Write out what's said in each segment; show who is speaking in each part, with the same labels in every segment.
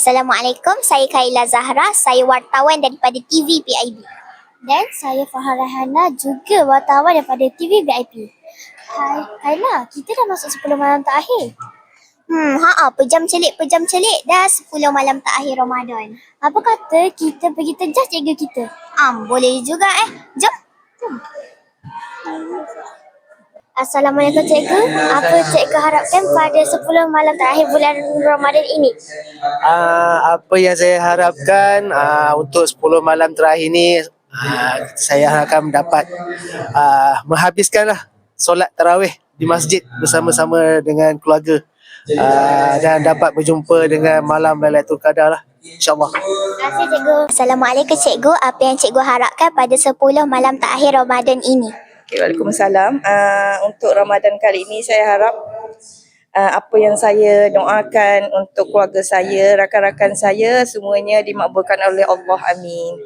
Speaker 1: Assalamualaikum, saya Kaila Zahra, saya wartawan daripada TV PIB. Dan saya Fahar Rahana, juga wartawan daripada TV VIP. Hai Kaila, kita dah masuk 10 malam terakhir. Pejam celik dah 10 malam terakhir Ramadan. Apa kata kita pergi tejas cikgu kita? Boleh juga Jom. Assalamualaikum cikgu. Apa cikgu harapkan pada 10 malam terakhir bulan Ramadan ini?
Speaker 2: Apa yang saya harapkan untuk 10 malam terakhir ni, saya akan dapat menghabiskanlah solat tarawih di masjid bersama-sama dengan keluarga, dan dapat berjumpa dengan malam Lailatul Qadar lah, insyaAllah.
Speaker 1: Terima kasih cikgu. Assalamualaikum cikgu. Apa yang cikgu harapkan pada 10 malam terakhir Ramadan ini?
Speaker 3: Waalaikumsalam. Untuk Ramadan kali ini saya harap apa yang saya doakan untuk keluarga saya, rakan-rakan saya, semuanya dimakbulkan oleh Allah. Amin.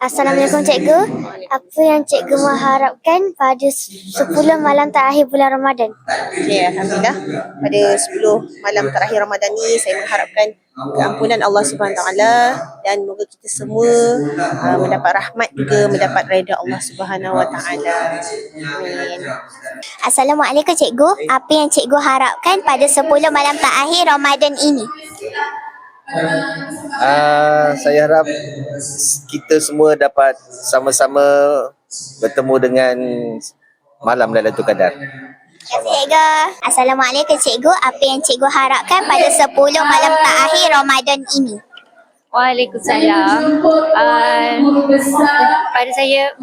Speaker 1: Assalamualaikum cikgu. Apa yang cikgu mengharapkan pada 10 malam terakhir bulan Ramadan?
Speaker 4: Okay, Alhamdulillah. Pada 10 malam terakhir Ramadan ni saya mengharapkan keampunan Allah SWT dan moga kita semua mendapat rahmat juga mendapat redha Allah SWT. Amin.
Speaker 1: Assalamualaikum cikgu. Apa yang cikgu harapkan pada 10 malam terakhir Ramadan ini?
Speaker 5: Saya harap kita semua dapat sama-sama bertemu dengan malam Lailatul Qadar.
Speaker 1: Terima kasih cikgu. Assalamualaikum cikgu. Apa yang cikgu harapkan pada 10 malam terakhir Ramadan ini?
Speaker 6: Waalaikumsalam. Pada saya,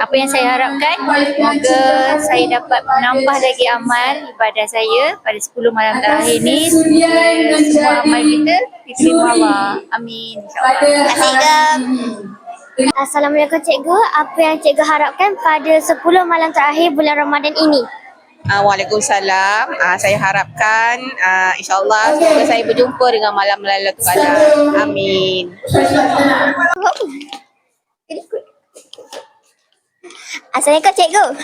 Speaker 6: apa yang saya harapkan, semoga saya dapat menambah lagi amal ibadah saya pada 10 malam terakhir ni. Semua amal kita diterima Allah. Amin.
Speaker 1: Terima kasih cikgu. Assalamualaikum cikgu. Apa yang cikgu harapkan pada 10 malam terakhir bulan Ramadan ini?
Speaker 4: Waalaikumsalam. Saya harapkan insyaAllah semoga saya berjumpa dengan malam Lailatul Qadar. Amin.
Speaker 1: Assalamualaikum cikgu.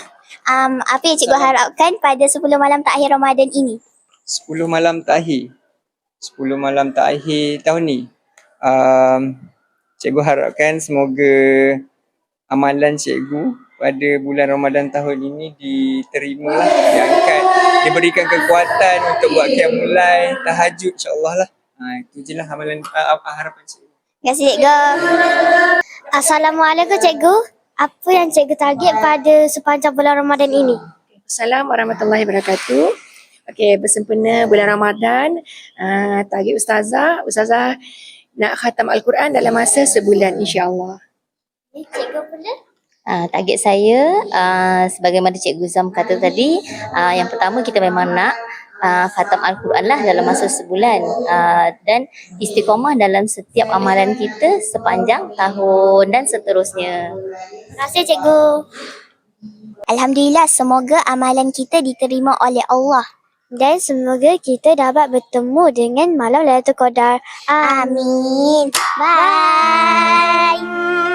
Speaker 1: Apa yang cikgu harapkan pada 10 malam terakhir Ramadan ini?
Speaker 7: 10 malam terakhir tahun ni, cikgu harapkan semoga amalan cikgu pada bulan Ramadan tahun ini diterima lah, diangkat, diberikan kekuatan untuk buat qiyamul lail, tahajud, insyaAllah lah. Itu je lah amalan, harapan cikgu.
Speaker 1: Terima kasih cikgu. Assalamualaikum cikgu. Apa yang cikgu target pada sepanjang bulan Ramadan ini?
Speaker 8: Assalamualaikum warahmatullahi wabarakatuh. Okey, bersempena bulan Ramadan, target Ustazah nak khatam Al-Quran dalam masa sebulan, insyaAllah.
Speaker 1: Cikgu pula?
Speaker 9: Target saya, sebagaimana Cikgu Zam kata tadi, yang pertama kita memang nak khatam Al-Quran lah dalam masa sebulan, dan istiqamah dalam setiap amalan kita sepanjang tahun dan seterusnya.
Speaker 1: Terima kasih cikgu. Alhamdulillah, semoga amalan kita diterima oleh Allah. Dan semoga kita dapat bertemu dengan malam Lailatul Qadar. Amin. Bye.